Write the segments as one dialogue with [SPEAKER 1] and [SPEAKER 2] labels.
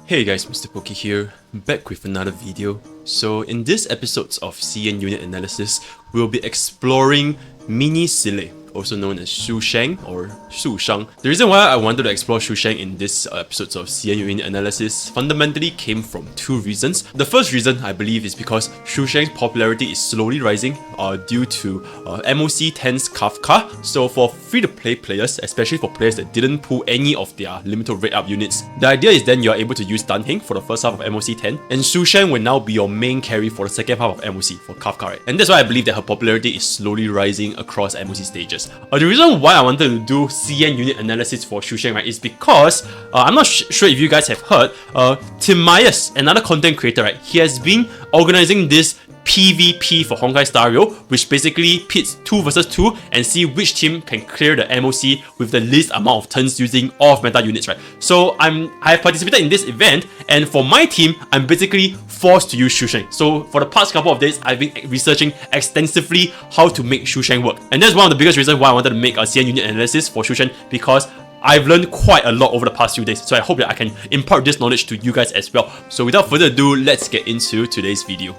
[SPEAKER 1] Hey guys, Mr. Poki here, back with another video. So in this episode of CN Unit Analysis, we'll be exploring Mini Sile, also known as Sushang or Sushang. The reason why I wanted to explore Sushang in this episode of CN Unit Analysis fundamentally came from two reasons. The first reason, I believe, is because Sushang's popularity is slowly rising due to MOC 10's Kafka. So for free-to-play players, especially for players that didn't pull any of their limited rate-up units, the idea is then you're able to use Dunheng for the first half of MOC 10, and Sushang will now be your main carry for the second half of MOC for Kafka, right? And that's why I believe that her popularity is slowly rising across MOC stages. The reason why I wanted to do CN unit analysis for Sushang, right, is because I'm not sure if you guys have heard, Tim Myers, another content creator, right, he has been organizing this PvP for Honkai Star Rail, which basically pits 2 versus 2 and see which team can clear the MOC with the least amount of turns using off-meta units, right? So I have participated in this event, and for my team, I'm basically forced to use Sushang. So for the past couple of days, I've been researching extensively how to make Sushang work. And that's one of the biggest reasons why I wanted to make a CN unit analysis for Sushang, because I've learned quite a lot over the past few days, so I hope that I can impart this knowledge to you guys as well. So without further ado, let's get into today's video.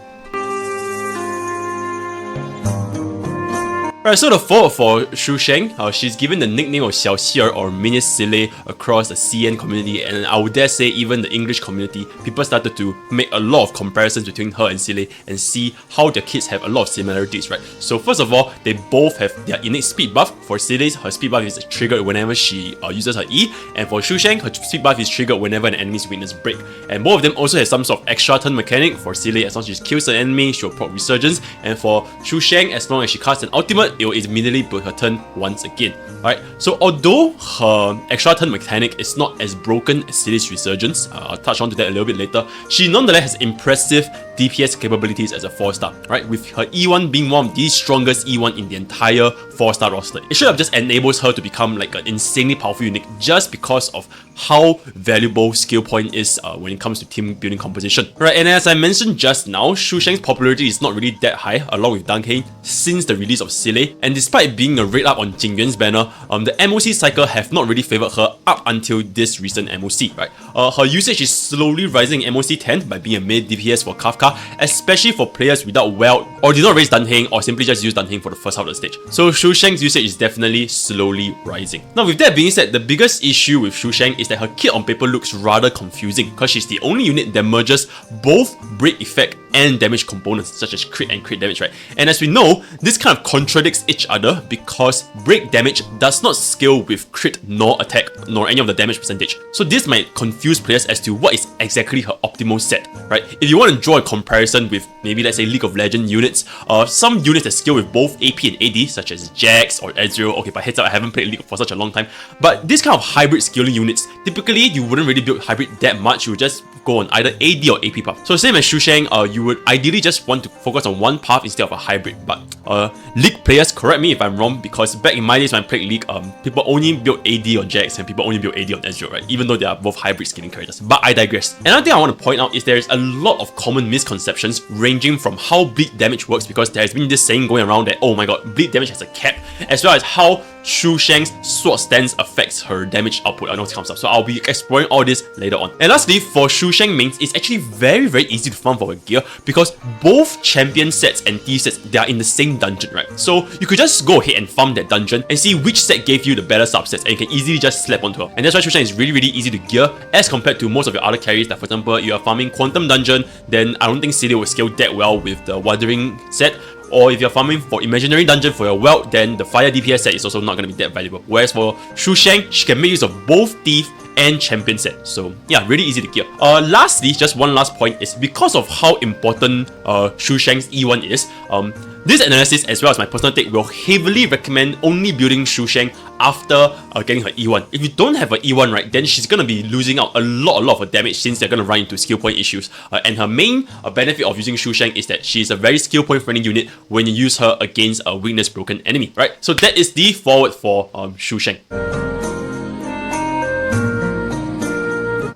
[SPEAKER 1] Alright, so the foreword for Sushang, she's given the nickname of Xiao Xir or Mini Sile across the CN community, and I would dare say even the English community. People started to make a lot of comparisons between her and Sile and see how their kits have a lot of similarities, right? So first of all, they both have their innate speed buff. For Sile, her speed buff is triggered whenever she uses her E, and for Sushang, her speed buff is triggered whenever an enemy's weakness break. And both of them also have some sort of extra turn mechanic. For Sile, as long as she kills an enemy, she'll proc Resurgence, and for Sushang, as long as she casts an ultimate, it will immediately build her turn once again. Alright, so although her extra turn mechanic is not as broken as Sile's Resurgence, I'll touch on to that a little bit later, she nonetheless has impressive DPS capabilities as a 4-star, right? With her E1 being one of the strongest E1 in the entire 4-star roster. It should have just enables her to become like an insanely powerful unit just because of how valuable skill point is when it comes to team building composition. Right, and as I mentioned just now, Sushang's popularity is not really that high along with Dunheng since the release of Sile, and despite being a rate up on Jingyuan's banner, the MOC cycle have not really favored her up until this recent MOC, right? Her usage is slowly rising in MOC 10 by being a mid DPS for Kafka, especially for players without Weld or did not raise Dunheng or simply just use Dunheng for the first half of the stage. So Sushang's usage is definitely slowly rising. Now with that being said, the biggest issue with Sushang is that her kit on paper looks rather confusing because she's the only unit that merges both break effect and damage components such as crit and crit damage, right? And as we know, this kind of contradicts each other because break damage does not scale with crit nor attack nor any of the damage percentage. So this might confuse players as to what is exactly her optimal set, right? If you want to draw a comparison with maybe let's say League of Legends units, some units that scale with both AP and AD such as Jax or Ezreal. Okay, but heads up, I haven't played League for such a long time, but this kind of hybrid scaling units, typically you wouldn't really build hybrid that much. You would just go on either AD or AP path. So same as Sushang, you would ideally just want to focus on one path instead of a hybrid. But League players, correct me if I'm wrong, because back in my days when I played League, people only build AD on Jax and people only build AD on Ezreal, right? Even though they are both hybrid scaling characters. But I digress. Another thing I want to point out is there is a lot of common misconceptions ranging from how bleed damage works, because there has been this saying going around that, oh my god, bleed damage has a cap, as well as how Sushang's sword stance affects her damage output and all this kind of stuff. So I'll be exploring all this later on. And lastly, for Sushang mains, it's actually very easy to farm for her gear because both champion sets and thief sets, they are in the same dungeon, right? So you could just go ahead and farm that dungeon and see which set gave you the better subsets, and you can easily just slap onto her. And that's why Sushang is really easy to gear as compared to most of your other carries. Like for example, you are farming Quantum Dungeon, then I don't think Sile will scale that well with the Wandering set. Or if you're farming for Imaginary Dungeon for your Weld, then the Fire DPS set is also not going to be that valuable. Whereas for Sushang, she can make use of both Thief and Champion set. So yeah, really easy to gear. Lastly, just one last point is because of how important Sushang's E1 is, this analysis as well as my personal take will heavily recommend only building Sushang after getting her E1. If you don't have her E1, right, then she's going to be losing out a lot of her damage since they're going to run into skill point issues. And her main benefit of using Sushang is that she's a very skill point friendly unit when you use her against a weakness broken enemy, right? So that is the foreword for Sushang.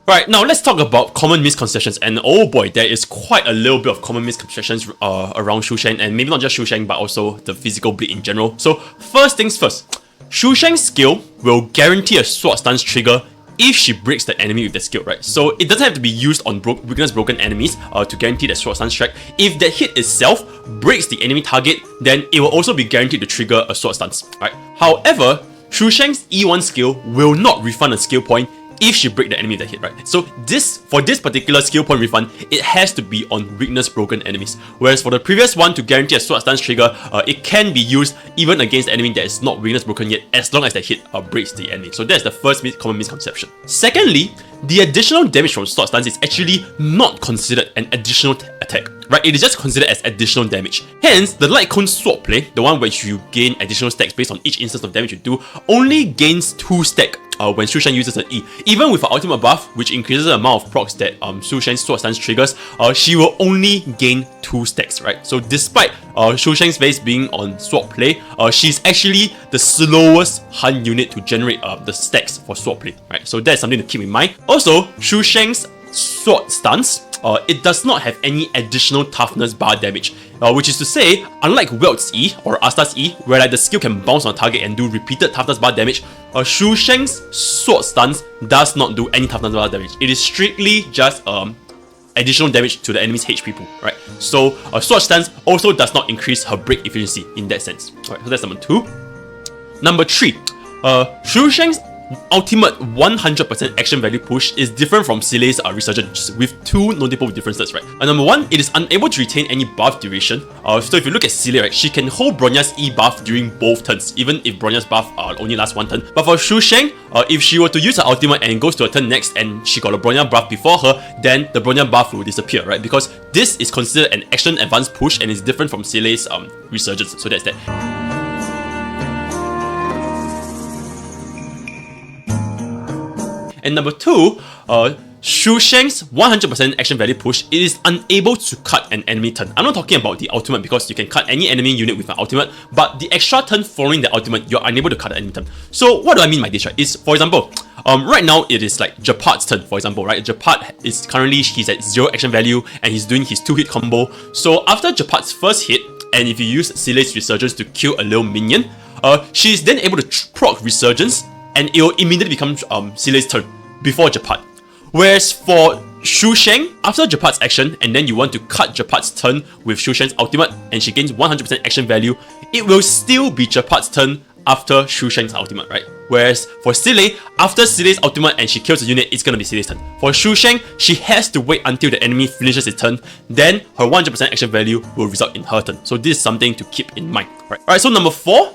[SPEAKER 1] Right, now let's talk about common misconceptions, and oh boy, there is quite a little bit of common misconceptions around Sushang, and maybe not just Sushang but also the physical bleed in general. So first things first, Sushang's skill will guarantee a sword stance trigger if she breaks the enemy with the skill, right? So it doesn't have to be used on weakness broken enemies to guarantee that sword stance strike. If that hit itself breaks the enemy target, then it will also be guaranteed to trigger a sword stance, right? However, Sushang's E1 skill will not refund a skill point if she break the enemy that hit, right? So for this particular skill point refund, it has to be on weakness broken enemies. Whereas for the previous one, to guarantee a sword stance trigger, it can be used even against the enemy that is not weakness broken yet, as long as the hit breaks the enemy. So that's the first common misconception. Secondly, the additional damage from sword stance is actually not considered an additional attack, right? It is just considered as additional damage. Hence, the Lightcone sword play, the one where you gain additional stacks based on each instance of damage you do, only gains 2 stacks when Sushang uses an E. Even with her ultimate buff, which increases the amount of procs that Sushang's sword stance triggers, she will only gain 2 stacks, right? So despite Sushang's base being on sword play, she's actually the slowest hunt unit to generate the stacks for sword play, right? So that's something to keep in mind. Also, Sushang's sword stance, it does not have any additional toughness bar damage, which is to say, unlike Welt's E or Asta's E, where like the skill can bounce on target and do repeated toughness bar damage, Sushang's sword stance does not do any toughness bar damage. It is strictly just additional damage to the enemy's HP pool, right? So sword stance also does not increase her break efficiency in that sense. Alright, so that's number 2. Number 3, Sushang's ultimate 100% action value push is different from Silei's Resurgence with 2 notable differences, right? Number 1, it is unable to retain any buff duration. So if you look at Silei, right, she can hold Bronya's E buff during both turns, even if Bronya's buff only lasts 1 turn. But for Sushang, if she were to use her ultimate and goes to a turn next and she got a Bronya buff before her, then the Bronya buff will disappear, right? Because this is considered an action advanced push and is different from Silei's Resurgence. So that's that. And number 2, Sushang's 100% action value push, it is unable to cut an enemy turn. I'm not talking about the ultimate because you can cut any enemy unit with an ultimate, but the extra turn following the ultimate, you're unable to cut an enemy turn. So what do I mean by this, right? Is, for example, right now it is like Japat's turn, for example, right? Japat is currently, he's at 0 action value and he's doing his 2-hit combo. So after Japat's first hit, and if you use Silei's Resurgence to kill a little minion, she is then able to proc Resurgence and it will immediately become Silei's turn before Japat. Whereas for Sushang, after Japat's action and then you want to cut Japat's turn with Sushang's ultimate and she gains 100% action value, it will still be Japat's turn after Sushang's ultimate, right? Whereas for Silei, after Silei's ultimate and she kills a unit, it's gonna be Silei's turn. For Sushang, she has to wait until the enemy finishes his turn, then her 100% action value will result in her turn. So this is something to keep in mind, right? Alright, so number 4,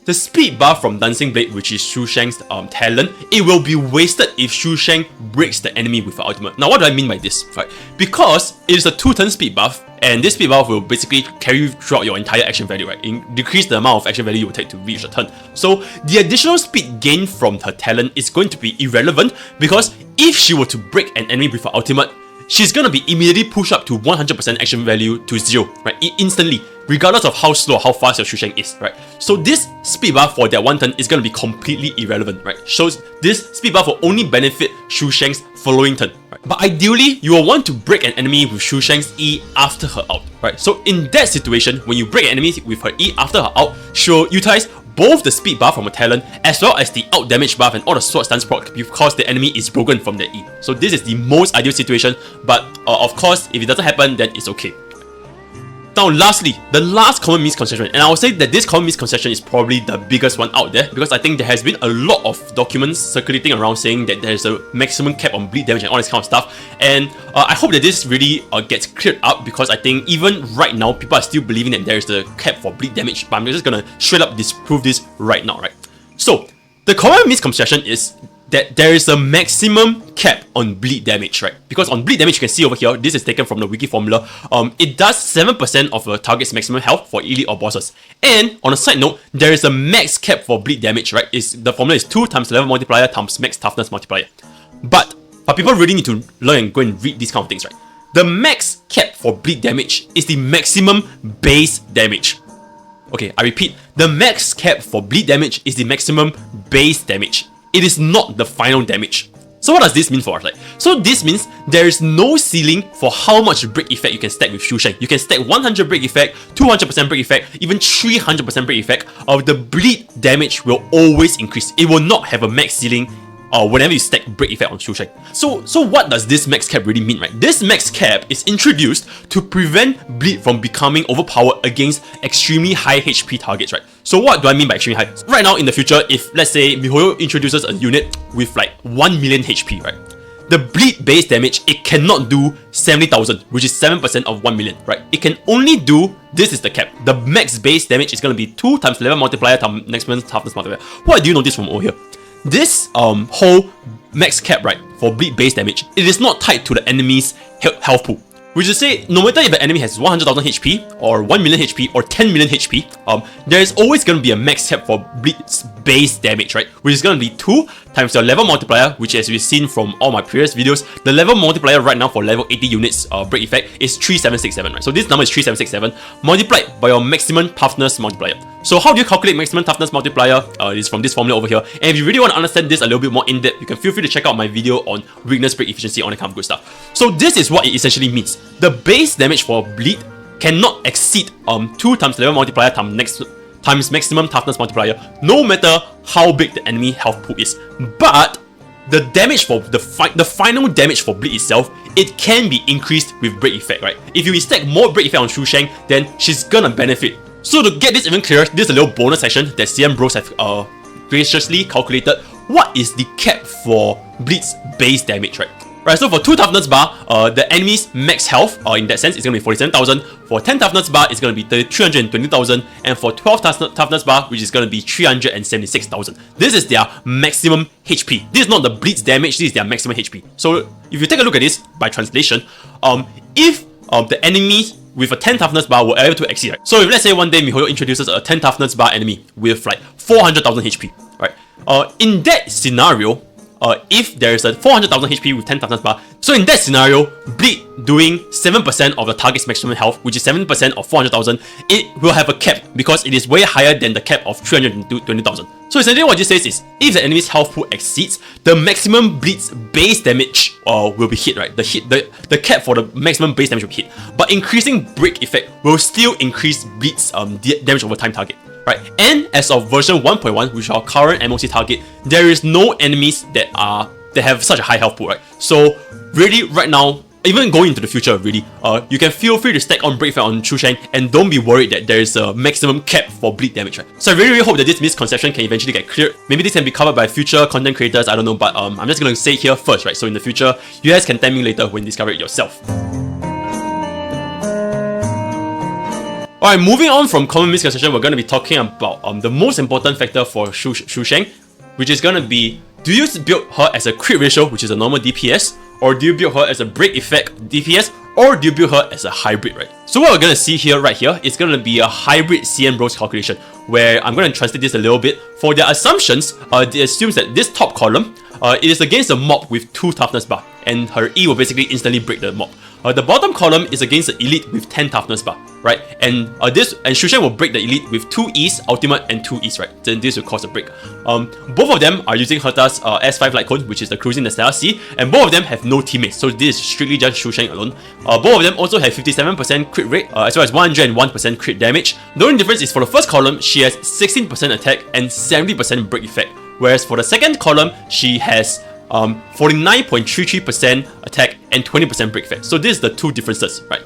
[SPEAKER 1] the speed buff from Dancing Blade, which is Sushang's talent, it will be wasted if Sushang breaks the enemy with her ultimate. Now what do I mean by this? Right? Because it is a 2-turn speed buff, and this speed buff will basically carry you throughout your entire action value, right? Decrease the amount of action value you will take to reach the turn. So the additional speed gained from her talent is going to be irrelevant, because if she were to break an enemy with her ultimate, she's gonna be immediately pushed up to 100% action value to 0, right? Instantly, regardless of how slow or how fast your Sushang is, right? So this speed buff for that 1 turn is gonna be completely irrelevant, right? So this speed buff will only benefit Sushang's following turn, right? But ideally, you will want to break an enemy with Sushang's E after her ult, right? So in that situation, when you break an enemy with her E after her ult, she'll utilize both the speed buff from her talent as well as the out damage buff and all the sword stance proc because the enemy is broken from the E. So this is the most ideal situation, but of course, if it doesn't happen, then it's okay. Now lastly, the last common misconception, and I would say that this common misconception is probably the biggest one out there, because I think there has been a lot of documents circulating around saying that there's a maximum cap on bleed damage and all this kind of stuff, and I hope that this really gets cleared up, because I think even right now people are still believing that there is a cap for bleed damage, but I'm just gonna straight up disprove this right now, right? So the common misconception is that there is a maximum cap on bleed damage, right? Because on bleed damage, you can see over here, this is taken from the wiki formula. It does 7% of a target's maximum health for elite or bosses. And on a side note, there is a max cap for bleed damage, right? The formula is 2 times level multiplier times max toughness multiplier. But people really need to learn and go and read these kind of things, right? The max cap for bleed damage is the maximum base damage. Okay, I repeat, the max cap for bleed damage is the maximum base damage. It is not the final damage. So what does this mean for us? So this means there is no ceiling for how much break effect you can stack with Sushang. You can stack 100 break effect, 200% break effect, even 300% break effect. The bleed damage will always increase. It will not have a max ceiling whenever you stack break effect on Sushang. So what does this max cap really mean, right? This max cap is introduced to prevent bleed from becoming overpowered against extremely high HP targets, right? So what do I mean by extremely high? Right now in the future, if let's say MiHoYo introduces a unit with like 1 million HP, right? The bleed base damage, it cannot do 70,000, which is 7% of 1 million, right? It can only do, this is the cap. The max base damage is going to be 2 times level multiplier times maximum toughness multiplier. What do you notice from over here? This whole max cap, right, for bleed base damage, it is not tied to the enemy's health pool. Which is to say, no matter if the enemy has 100,000 HP, or 1 million HP, or 10 million HP, there is always going to be a max cap for bleed base damage, right? Which is going to be 2 times your level multiplier, which as we've seen from all my previous videos, the level multiplier right now for level 80 units break effect is 3767, right? So this number is 3767 multiplied by your maximum toughness multiplier. So how do you calculate maximum toughness multiplier? It is from this formula over here. And if you really want to understand this a little bit more in depth, you can feel free to check out my video on weakness break efficiency, all that kind of good stuff. So this is what it essentially means. The base damage for bleed cannot exceed 2 times level multiplier times maximum toughness multiplier, no matter how big the enemy health pool is. But the damage for the final damage for bleed itself, it can be increased with break effect, right? If you stack more break effect on Sushang, then she's gonna benefit. So to get this even clearer, this is a little bonus section that CM Bros have graciously calculated what is the cap for bleed's base damage, right? Right, so for 2 toughness bar, the enemy's max health, in that sense, is going to be 47,000. For 10 toughness bar, it's going to be 320,000. And for 12 toughness bar, which is going to be 376,000. This is their maximum HP. This is not the bleed's damage, this is their maximum HP. So if you take a look at this, by translation, if the enemy with a 10 toughness bar were able to exceed, right? So if let's say one day MiHoYo introduces a 10 toughness bar enemy with like 400,000 HP, right? In that scenario, if there is a 400,000 HP with 10 toughness bar, so in that scenario, bleed doing 7% of the target's maximum health, which is 7% of 400,000, it will have a cap because it is way higher than the cap of 320,000. So essentially what this says is, if the enemy's health pool exceeds, the maximum bleed's base damage will be hit, right? The cap for the maximum base damage will be hit. But increasing break effect will still increase bleed's damage over time target. Right, and as of version 1.1, which is our current MOC target, there is no enemies that have such a high health pool, right? So really, right now, even going into the future, really, you can feel free to stack on break effect on Sushang and don't be worried that there is a maximum cap for bleed damage, right? So I really hope that this misconception can eventually get cleared. Maybe this can be covered by future content creators, I don't know, but I'm just going to say it here first, right? So in the future, you guys can thank me later when you discover it yourself. Alright, moving on from common misconception, we're going to be talking about the most important factor for Sushang, which is going to be, do you build her as a crit ratio, which is a normal DPS, or do you build her as a break effect DPS, or do you build her as a hybrid, right? So what we're going to see here, right here, is going to be a hybrid CM Bros calculation, where I'm going to translate this a little bit. For their assumptions, it assumes that this top column, it is against a mob with 2 toughness bar, and her E will basically instantly break the mob. The bottom column is against the elite with 10 toughness bar, right? And Sushang will break the elite with 2 E's, ultimate, and 2 E's, right? Then this will cause a break. Both of them are using Herta's S5 Lightcone, which is the cruising the Stellar C, and both of them have no teammates, so this is strictly just Sushang alone. Both of them also have 57% crit rate, as well as 101% crit damage. The only difference is for the first column, she has 16% attack and 70% break effect, whereas for the second column, she has 49.33% attack and 20% break effect. So this is the two differences, right?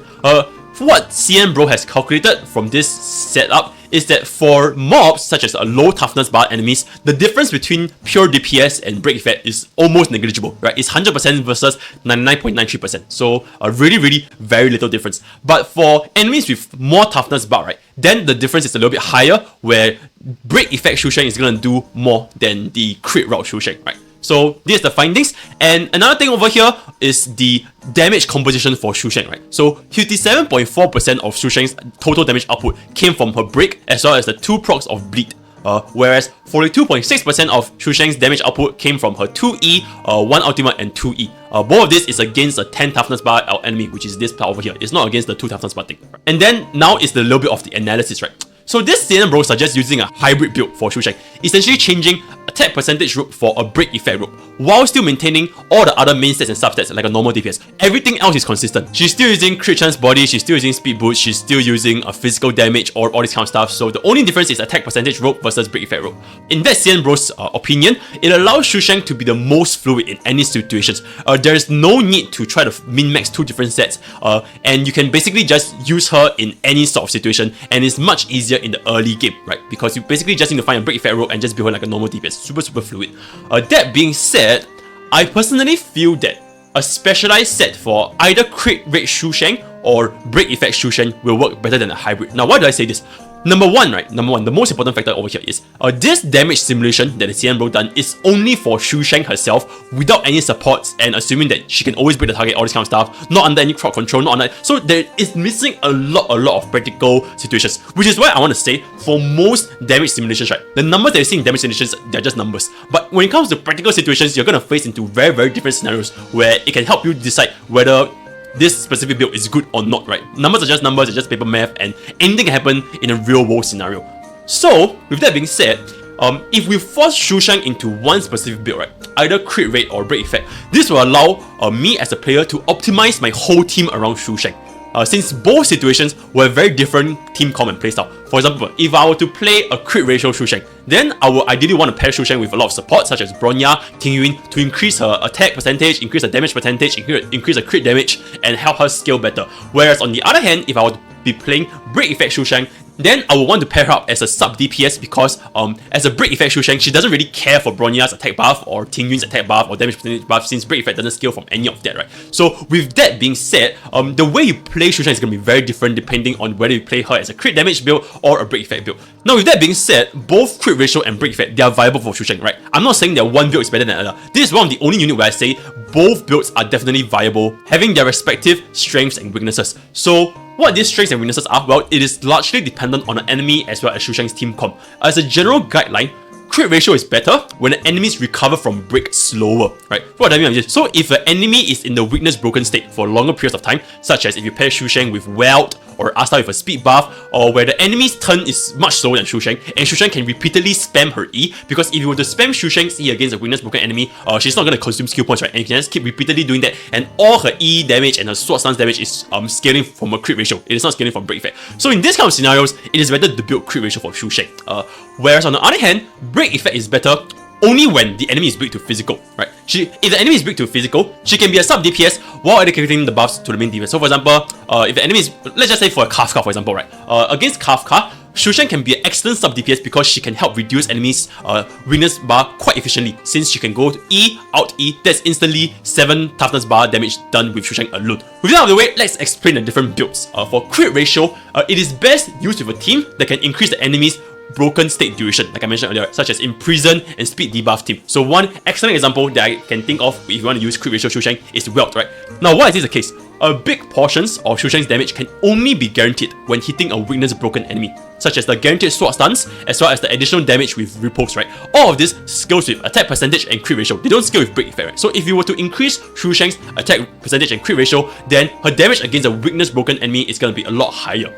[SPEAKER 1] What CM Bro has calculated from this setup is that for mobs such as a low toughness bar enemies, the difference between pure DPS and break effect is almost negligible, right? It's 100% versus 99.93%. So a really very little difference. But for enemies with more toughness bar, right, then the difference is a little bit higher, where break effect Sushang is gonna do more than the crit route Sushang, right? So this is the findings, and another thing over here is the damage composition for Sushang, right? So 57.4% of Sushang's total damage output came from her break, as well as the 2 procs of bleed. Whereas 42.6% of Sushang's damage output came from her 2E, 1 ultimate, and 2E. Both of this is against a 10 toughness bar enemy, which is this part over here. It's not against the 2 toughness bar thing. And then now is the little bit of the analysis, right? So this CNN bro suggests using a hybrid build for Sushang, essentially changing attack percentage rope for a break effect rope, while still maintaining all the other main stats and substats like a normal DPS. Everything else is consistent. She's still using crit chance body, she's still using speed boost, she's still using a physical damage or all this kind of stuff. So the only difference is attack percentage rope versus break effect rope. In that CNN bro's opinion, it allows Sushang to be the most fluid in any situations. There is no need to try to min-max two different sets, and you can basically just use her in any sort of situation, and it's much easier in the early game, right? Because you basically just need to find a break effect rope and just build her like a normal DPS. Super fluid. That being said, I personally feel that a specialized set for either crit rate Sushang or break effect Sushang will work better than a hybrid. Now, why do I say this? Number one, the most important factor over here is this damage simulation that the CN bro done is only for Sushang herself without any supports, and assuming that she can always break the target, all this kind of stuff, not under any crowd control, not under. So there is missing a lot of practical situations, which is why I want to say for most damage simulations, right, the numbers that you see in damage simulations, they're just numbers. But when it comes to practical situations, you're gonna face into very different scenarios where it can help you decide whether this specific build is good or not, right? Numbers are just numbers, it's just paper math, and anything can happen in a real world scenario. So, with that being said, if we force Sushang into one specific build, right, either crit rate or break effect, this will allow me as a player to optimize my whole team around Sushang. Since both situations were very different team comp and playstyle. For example, if I were to play a crit ratio Sushang, then I would ideally want to pair Sushang with a lot of support such as Bronya, Tingyun to increase her attack percentage, increase her damage percentage, increase her crit damage, and help her scale better. Whereas on the other hand, if I were to be playing break effect Sushang, then I would want to pair her up as a sub DPS because as a break effect Sushang, she doesn't really care for Bronya's attack buff or Tingyun's attack buff or damage percentage buff, since break effect doesn't scale from any of that, right? So with that being said, the way you play Sushang is going to be very different depending on whether you play her as a crit damage build or a break effect build. Now with that being said, both crit ratio and break effect, they are viable for Sushang, right? I'm not saying that one build is better than another. This is one of the only units where I say both builds are definitely viable, having their respective strengths and weaknesses. So what these strengths and weaknesses are, well, it is largely dependent on the enemy as well as Sushang's team comp. As a general guideline, crit ratio is better when the enemies recover from break slower, right? What I mean is, so if an enemy is in the weakness broken state for longer periods of time, such as if you pair Sushang with Welt or Asta with a speed buff, or where the enemy's turn is much slower than Sushang, and Sushang can repeatedly spam her E, because if you were to spam Sushang's E against a weakness broken enemy, she's not going to consume skill points, right? And you can just keep repeatedly doing that, and all her E damage and her sword stance damage is scaling from a crit ratio. It is not scaling from break effect. So in this kind of scenarios, it is better to build crit ratio for Sushang. Whereas on the other hand, break effect is better only when the enemy is weak to physical, right? If the enemy is weak to physical, she can be a sub DPS while allocating the buffs to the main DPS. So for example, if the enemy is, let's just say for a Kafka for example, right? Against Kafka, Sushang can be an excellent sub DPS because she can help reduce enemies' weakness bar quite efficiently, since she can go to E, out E, that's instantly 7 toughness bar damage done with Sushang alone. With that out of the way, let's explain the different builds. For crit ratio, it is best used with a team that can increase the enemy's broken state duration, like I mentioned earlier, such as Imprison and Speed Debuff team. So one excellent example that I can think of if you want to use crit ratio Sushang is Welt, right? Now why is this the case? Big portions of Sushang's damage can only be guaranteed when hitting a weakness broken enemy, such as the guaranteed sword stance, as well as the additional damage with repulse, right? All of this scales with attack percentage and crit ratio. They don't scale with break effect, right? So if you were to increase Sushang's attack percentage and crit ratio, then her damage against a weakness broken enemy is going to be a lot higher.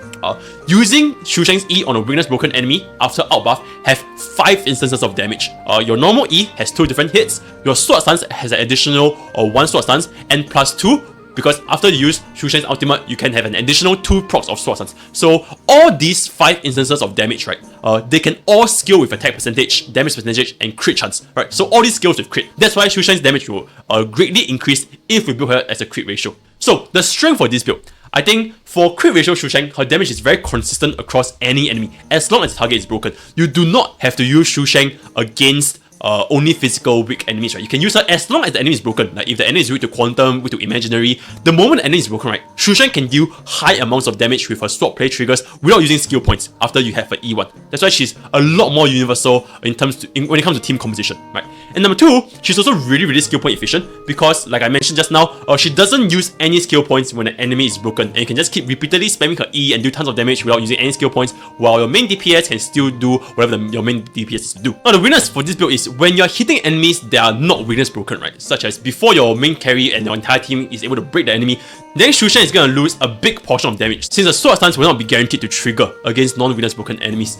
[SPEAKER 1] Using Sushang's E on a weakness broken enemy after out buff have 5 instances of damage. Your normal E has 2 different hits, your sword stance has an additional 1 sword stance, and plus 2, because after you use Sushang's ultimate, you can have an additional 2 procs of sword stance. So all these 5 instances of damage, right, they can all scale with attack percentage, damage percentage, and crit chance, right? So all these scales with crit. That's why Sushang's damage will greatly increase if we build her as a crit ratio. So the strength for this build, I think for crit ratio Sushang, her damage is very consistent across any enemy, as long as the target is broken. You do not have to use Sushang against only physical weak enemies, right? You can use her as long as the enemy is broken. Like if the enemy is weak to quantum, weak to imaginary, the moment the enemy is broken, right, Sushang can deal high amounts of damage with her sword play triggers without using skill points after you have her E1. That's why she's a lot more universal when it comes to team composition, right? And number 2, she's also really skill point efficient because, like I mentioned just now, she doesn't use any skill points when an enemy is broken, and you can just keep repeatedly spamming her E and do tons of damage without using any skill points, while your main DPS can still do whatever your main DPS is to do. Now, the weakness for this build is when you're hitting enemies that are not weakness broken, right? Such as before your main carry and your entire team is able to break the enemy, then Sushang is gonna lose a big portion of damage, since the sword stance will not be guaranteed to trigger against non-weakness broken enemies.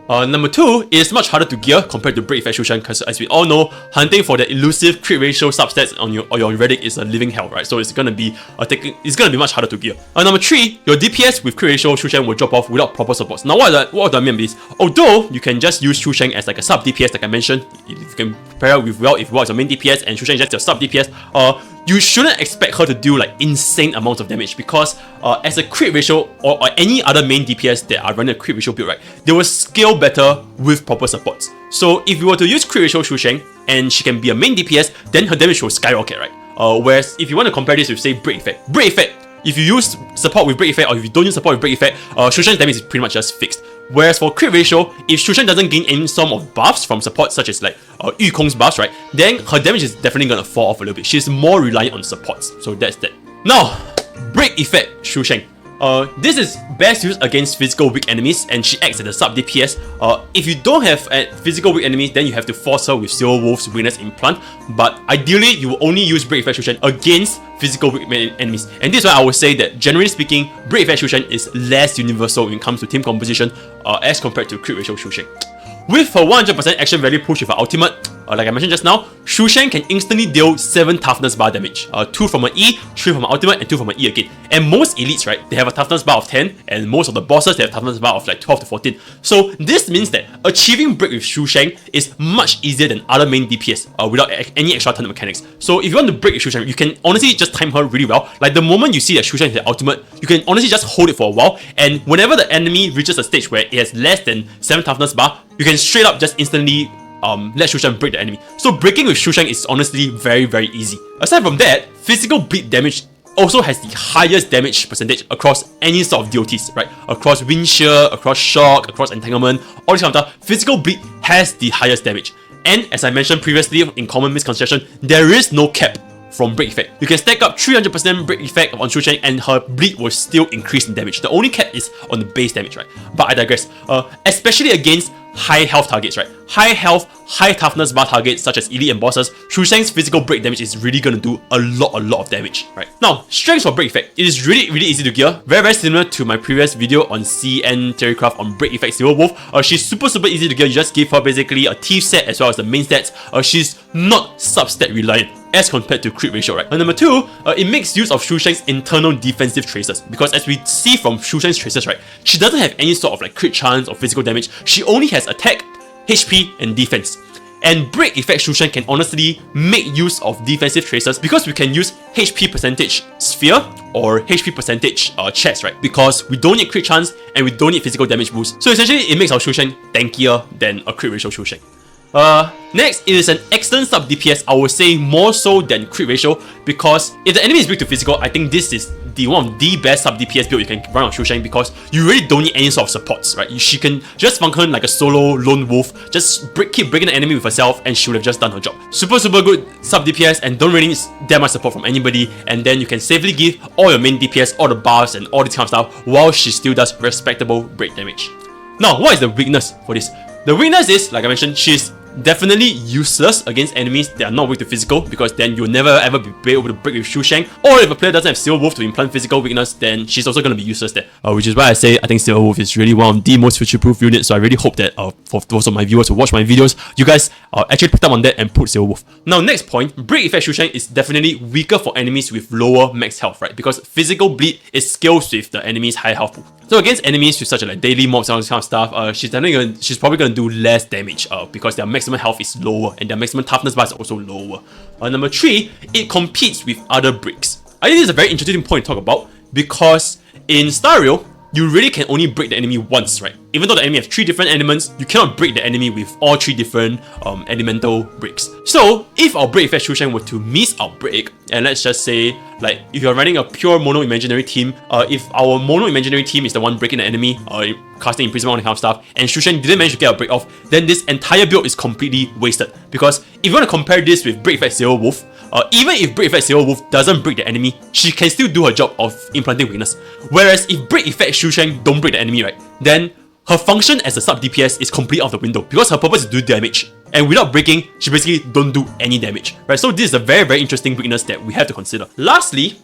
[SPEAKER 1] Number 2, it is much harder to gear compared to Break Effect Sushang, because as we all know, hunting for the elusive crit ratio substats on your Relic is a living hell, right? So it's gonna be much harder to gear. Number 3, your DPS with crit ratio Sushang will drop off without proper supports. Now what do I mean by this? Although you can just use Sushang as like a sub DPS, like I mentioned, you can pair it with if Well is your main DPS and Sushang is just your sub DPS, you shouldn't expect her to do like insane amounts of damage, because as a crit ratio or any other main DPS that are running a crit ratio build, right, they will scale better with proper supports. So if you were to use crit ratio Sushang and she can be a main DPS, then her damage will skyrocket, right? Whereas if you want to compare this with, say, Break Effect, if you use support with Break Effect or if you don't use support with Break Effect, Sushang's damage is pretty much just fixed. Whereas for crit ratio, if Sushang doesn't gain any form of buffs from support, such as like Yukong's buffs, right, then her damage is definitely gonna fall off a little bit. She's more reliant on supports, so that's that. Now, Break Effect Sushang. This is best used against physical weak enemies, and she acts as a sub DPS. If you don't have physical weak enemies, then you have to force her with Silver Wolf's weakness implant. But ideally, you will only use Break Effect Sushang against physical weak enemies. And this is why I would say that generally speaking, Break Effect Sushang is less universal when it comes to team composition as compared to crit ratio Sushang. With her 100% action value push with her ultimate, like I mentioned just now, Sushang can instantly deal 7 toughness bar damage. 2 from her E, 3 from her ultimate, and 2 from her E again. And most elites, right, they have a toughness bar of 10, and most of the bosses, they have a toughness bar of like 12 to 14. So this means that achieving break with Sushang is much easier than other main DPS without any extra turn mechanics. So if you want to break with Sushang, you can honestly just time her really well. Like the moment you see that Sushang is the ultimate, you can honestly just hold it for a while, and whenever the enemy reaches a stage where it has less than 7 toughness bar, you can straight up just instantly let Sushang break the enemy. So breaking with Sushang is honestly very easy. Aside from that, physical bleed damage also has the highest damage percentage across any sort of DOTs, right? Across wind shear, across shock, across entanglement, all this kind of stuff, physical bleed has the highest damage. And as I mentioned previously in common misconception, there is no cap from break effect. You can stack up 300% break effect on Sushang and her bleed will still increase in damage. The only cap is on the base damage, right? But I digress. Especially against high health targets, right? High health, high toughness bar targets such as elite and bosses, Sushang's physical break damage is really gonna do a lot of damage, right? Now, strengths for break effect. It is really easy to gear. Very similar to my previous video on CN Theorycraft on break effect Silver Wolf. She's super easy to gear. You just give her basically a thief set as well as the main stats. She's not sub-stat reliant as compared to crit ratio, right? And number 2, it makes use of Sushang's internal defensive traces, because as we see from Sushang's traces, right, she doesn't have any sort of like crit chance or physical damage. She only has attack, HP, and defense. And break effect Sushang can honestly make use of defensive traces because we can use HP percentage sphere or HP percentage chest, right? Because we don't need crit chance and we don't need physical damage boost. So essentially, it makes our Sushang tankier than a crit ratio Sushang. Next, it is an excellent sub DPS, I would say more so than crit ratio, because if the enemy is weak to physical, I think this is one of the best sub DPS build you can run on Sushang, because you really don't need any sort of supports, right? She can just function like a solo lone wolf, just keep breaking the enemy with herself and she would have just done her job. Super good sub DPS and don't really need that much support from anybody, and then you can safely give all your main DPS all the buffs and all this kind of stuff while she still does respectable break damage. Now, what is the weakness for this? The weakness is, like I mentioned, she's definitely useless against enemies that are not weak to physical, because then you'll never ever be able to break with Sushang. Or if a player doesn't have Silver Wolf to implant physical weakness, then she's also going to be useless there. Which is why I say I think Silver Wolf is really one of the most future-proof units. So I really hope that for those of my viewers who watch my videos, you guys actually picked up on that and put Silver Wolf. Now, next point, break effect Sushang is definitely weaker for enemies with lower max health, right? Because physical bleed is scales with the enemy's high health pool. So against enemies with such like daily mobs and all this kind of stuff, she's probably gonna do less damage because their maximum health is lower and their maximum toughness bar is also lower. Number 3, it competes with other breaks. I think this is a very interesting point to talk about, because in Star Rail, you really can only break the enemy once, right? Even though the enemy has 3 different elements, you cannot break the enemy with all 3 different elemental breaks. So if our break effect Sushang were to miss our break, and let's just say, like, if you're running a pure mono imaginary team, if our mono imaginary team is the one breaking the enemy, casting imprisonment, all that kind of stuff, and Sushang didn't manage to get a break off, then this entire build is completely wasted. Because if you want to compare this with break effect Zero Wolf, even if break effect Zero Wolf doesn't break the enemy, she can still do her job of implanting weakness. Whereas if break effect Sushang don't break the enemy, right, then her function as a sub DPS is completely out the window, because her purpose is to do damage, and without breaking, she basically don't do any damage, right? So this is a very, very interesting weakness that we have to consider. Lastly,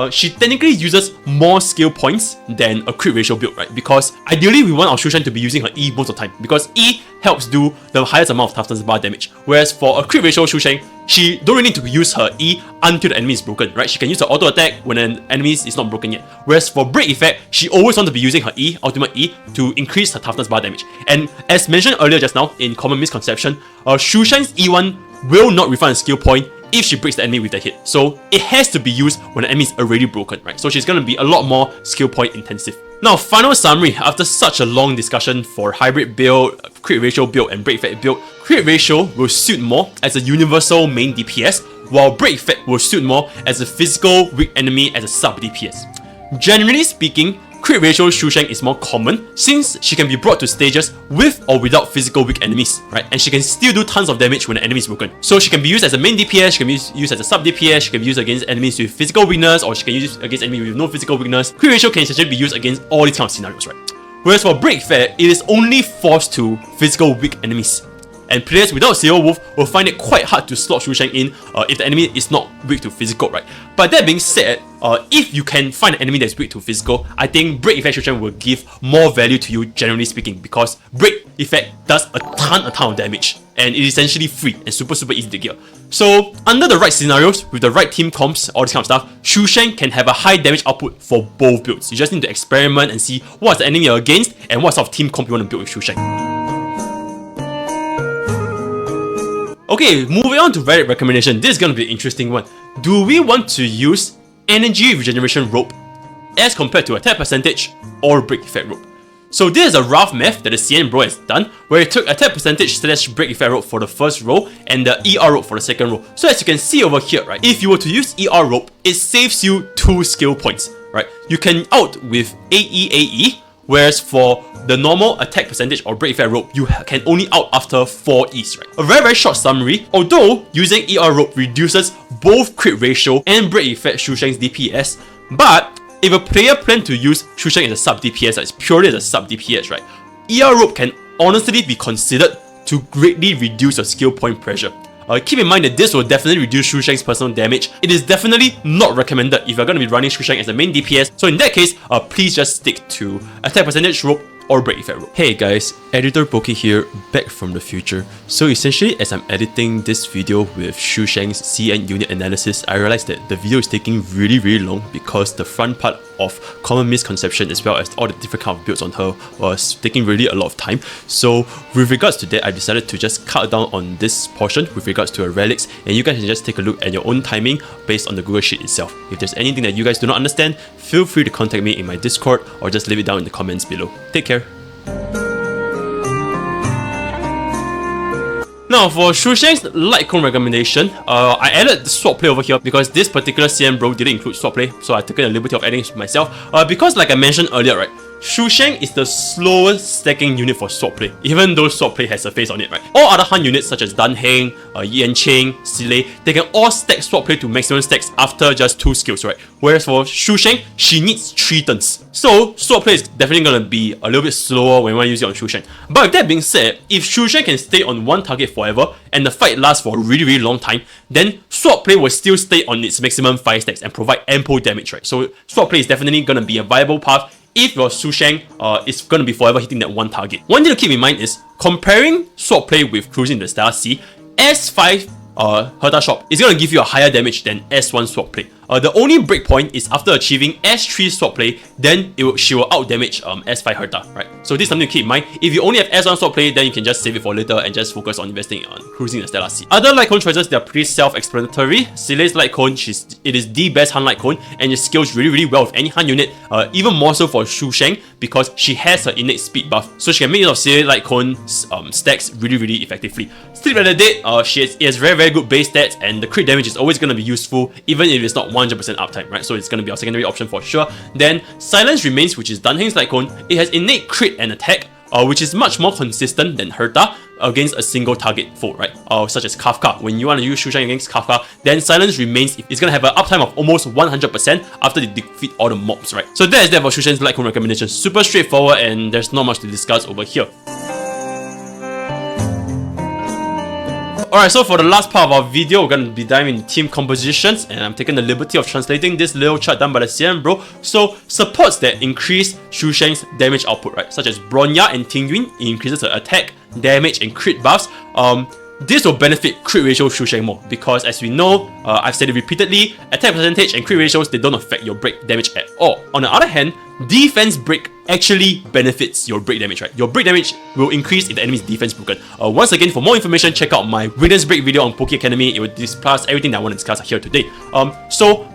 [SPEAKER 1] she technically uses more skill points than a crit ratio build, right? Because ideally we want our Sushang to be using her E most of the time, because E helps do the highest amount of toughness bar damage. Whereas for a crit ratio Sushang, she don't really need to use her E until the enemy is broken, right? She can use her auto attack when an enemy is not broken yet. Whereas for break effect, she always wants to be using her E, ultimate E, to increase her toughness bar damage. And as mentioned earlier just now in common misconception, Sushang's E1 will not refund a skill point if she breaks the enemy with a hit. So it has to be used when the enemy is already broken, right? So she's gonna be a lot more skill point intensive. Now, final summary, after such a long discussion for hybrid build, crit ratio build, and break effect build, crit ratio will suit more as a universal main DPS, while break effect will suit more as a physical weak enemy as a sub DPS. Generally speaking, crit ratio Sushang is more common since she can be brought to stages with or without physical weak enemies, right? And she can still do tons of damage when the enemy is broken. So she can be used as a main DPS, she can be used as a sub DPS, she can be used against enemies with physical weakness, or she can use against enemies with no physical weakness. Crit ratio can essentially be used against all these kind of scenarios, right? Whereas for break effect, it is only forced to physical weak enemies. And players without Zero Wolf will find it quite hard to slot Sushang in if the enemy is not weak to physical, right? But that being said, if you can find an enemy that's weak to physical, I think break effect Sushang will give more value to you, generally speaking, because break effect does a ton of damage, and it is essentially free and super easy to gear. So under the right scenarios, with the right team comps, all this kind of stuff, Sushang can have a high damage output for both builds. You just need to experiment and see what's the enemy you're against and what sort of team comp you want to build with Sushang. Okay, moving on to Relic Recommendation. This is going to be an interesting one. Do we want to use Energy Regeneration Rope as compared to attack percentage or break effect rope? So this is a rough math that the CN bro has done, where he took attack percentage / break effect rope for the first row and the ER rope for the second row. So as you can see over here, right, if you were to use ER rope, it saves you 2 skill points, right? You can out with AE, whereas for the normal attack percentage or break effect rope, you can only out after 4 E's, right? A very short summary, although using ER rope reduces both crit ratio and break effect Sushang's DPS, but if a player plans to use Sushang as a sub DPS, it's purely as a sub DPS, right, ER rope can honestly be considered to greatly reduce your skill point pressure. Keep in mind that this will definitely reduce Sushang's personal damage. It is definitely not recommended if you're going to be running Sushang as a main DPS, so in that case, please just stick to attack percentage rope or break effect rope. Hey guys, Editor Poki here, back from the future. So essentially, as I'm editing this video with Sushang's CN unit analysis, I realized that the video is taking really long because the front part of common misconception as well as all the different kind of builds on her was taking really a lot of time. So with regards to that, I decided to just cut down on this portion with regards to her relics, and you guys can just take a look at your own timing based on the Google Sheet itself. If there's anything that you guys do not understand, feel free to contact me in my Discord or just leave it down in the comments below. Take care. Now for Sushang's Lightcone Recommendation, I added the swap play over here because this particular CM bro didn't include swap play, so I've taken the liberty of adding it myself. Because like I mentioned earlier, right, Sushang is the slowest stacking unit for swap play, even though swap play has a face on it, right? All other Han units such as Dan Heng, Yan Qing, Sile, they can all stack swap play to maximum stacks after just 2 skills, right? Whereas for Sushang, she needs 3 turns. So swap play is definitely gonna be a little bit slower when you want to use it on Sushang. But with that being said, if Sushang can stay on one target forever and the fight lasts for a really long time, then swap play will still stay on its maximum 5 stacks and provide ample damage, right? So swap play is definitely gonna be a viable path if your Sushang is going to be forever hitting that one target. One thing to keep in mind is comparing swap play with cruising the Star C, S5 Herta Shop is going to give you a higher damage than S1 swap play. The only breakpoint is after achieving S3 sword play, then she will out damage S5 Herta, right? So this is something to keep in mind. If you only have S1 sword play, then you can just save it for later and just focus on investing on cruising the Stellar Seed. Other Lightcone choices, they are pretty self-explanatory. Silei's Lightcone, it is the best Han Lightcone, and it scales really well with any Han unit, even more so for Sushang, because she has her innate speed buff, so she can make use of Silei's Lightcone stacks really effectively. Sleep at the Dead, it has very good base stats, and the crit damage is always going to be useful, even if it's not 100% uptime, right? So it's going to be our secondary option for sure. Then Silence Remains, which is Dunheng's Lightcone, it has innate crit and attack, which is much more consistent than Herta against a single target foe, right? Such as Kafka. When you want to use Sushang against Kafka, then Silence Remains is going to have an uptime of almost 100% after they defeat all the mobs, right? So that is that for Sushang's Lightcone recommendations. Super straightforward, and there's not much to discuss over here. Alright, so for the last part of our video, we're going to be diving into team compositions, and I'm taking the liberty of translating this little chart done by the CM bro. So, supports that increase Sushang's damage output, right? Such as Bronya and Tingyun, it increases her attack, damage, and crit buffs. This will benefit crit ratio Sushang more, because as we know, I've said it repeatedly, attack percentage and crit ratios, they don't affect your break damage at all. On the other hand, defense break actually benefits your break damage, right? Your break damage will increase if the enemy's defense broken. Once again, for more information, check out my weakness break video on Poke Academy. It will discuss everything that I want to discuss here today. So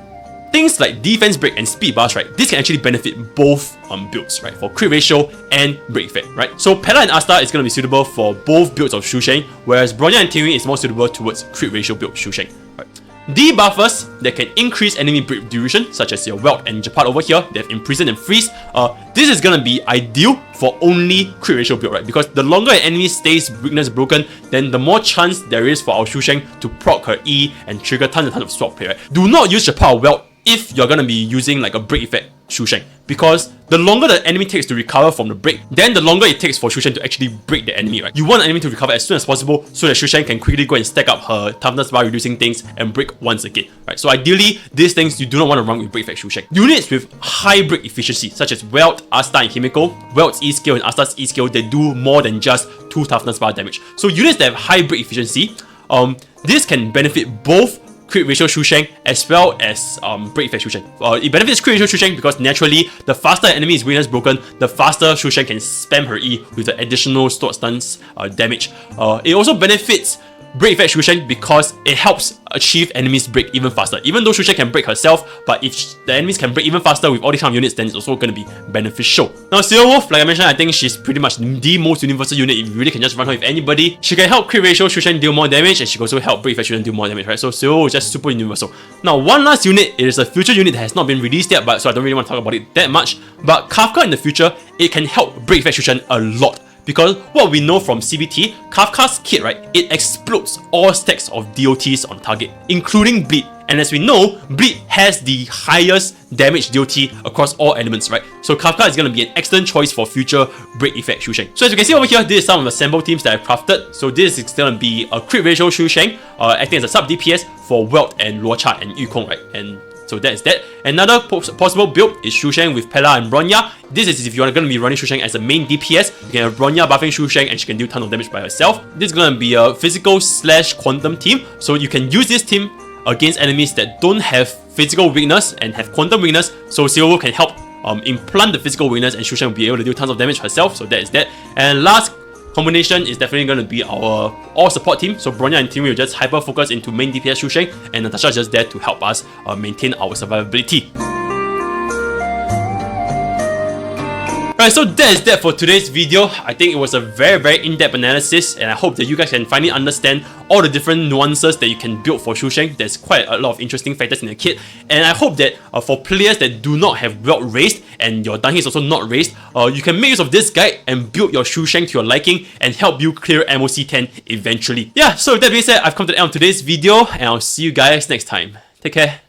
[SPEAKER 1] things like defense break and speed bars, right? This can actually benefit both builds, right? For crit ratio and break effect, right? So Pella and Asta is going to be suitable for both builds of Sushang, whereas Bronya and Tingyun is more suitable towards crit ratio build Sushang, right? Debuffers that can increase enemy break duration, such as your Welt and Japat over here, they have Imprison and Freeze. This is gonna be ideal for only crit ratio build, right? Because the longer an enemy stays weakness broken, then the more chance there is for our Sushang to proc her E and trigger tons of sword play, right? Do not use Japat or Welt if you're gonna be using like a break effect Sushang, because the longer the enemy takes to recover from the break, then the longer it takes for Sushang to actually break the enemy, right? You want the enemy to recover as soon as possible so that Sushang can quickly go and stack up her toughness bar reducing things and break once again, right? So ideally, these things you do not want to run with break effect Sushang. Units with high break efficiency, such as Welt, Asta, and Himiko, Welt's E scale and Asta's E scale, they do more than just 2 toughness bar damage. So units that have high break efficiency, this can benefit both crit ratio Sushang as well as break effect Sushang. It benefits crit ratio Sushang because naturally, the faster an enemy is weakness broken, the faster Sushang can spam her E with the additional sword stuns damage. It also benefits break effect Sushang because it helps achieve enemies break even faster. Even though Sushang can break herself, but if the enemies can break even faster with all these kind of units, then it's also going to be beneficial. Now, Silver Wolf, like I mentioned, I think she's pretty much the most universal unit. You really can just run her with anybody. She can help crit ratio Sushang deal more damage, and she can also help break effect Sushang deal more damage, right? So Silver Wolf is just super universal. Now, one last unit, it is a future unit that has not been released yet, but so I don't really want to talk about it that much. But Kafka in the future, it can help break effect Sushang a lot. Because what we know from CBT, Kafka's kit, right, it explodes all stacks of DOTs on target, including Bleed. And as we know, Bleed has the highest damage DOT across all elements, right? So Kafka is going to be an excellent choice for future break effect Sushang. So as you can see over here, this is some of the sample teams that I've crafted. So this is going to be a crit ratio Sushang, acting as a sub DPS for Welt and Luocha and Yukong, right? And so that is that. Another possible build is Sushang with Pella and Bronya. This is if you're going to be running Sushang as a main DPS. You can have Bronya buffing Sushang and she can do tons of damage by herself. This is going to be a physical / quantum team. So you can use this team against enemies that don't have physical weakness and have quantum weakness. So Silver can help implant the physical weakness, and Sushang will be able to do tons of damage herself. So that is that. And last combination is definitely going to be our all support team. So Bronya and Tingyun will just hyper focus into main DPS Sushang, and Natasha is just there to help us maintain our survivability. Alright, so that is that for today's video. I think it was a very in-depth analysis, and I hope that you guys can finally understand all the different nuances that you can build for Sushang. There's quite a lot of interesting factors in the kit, and I hope that for players that do not have Welt raised and your Dunheng is also not raised, you can make use of this guide and build your Sushang to your liking and help you clear MOC 10 eventually. Yeah, so with that being said, I've come to the end of today's video, and I'll see you guys next time. Take care.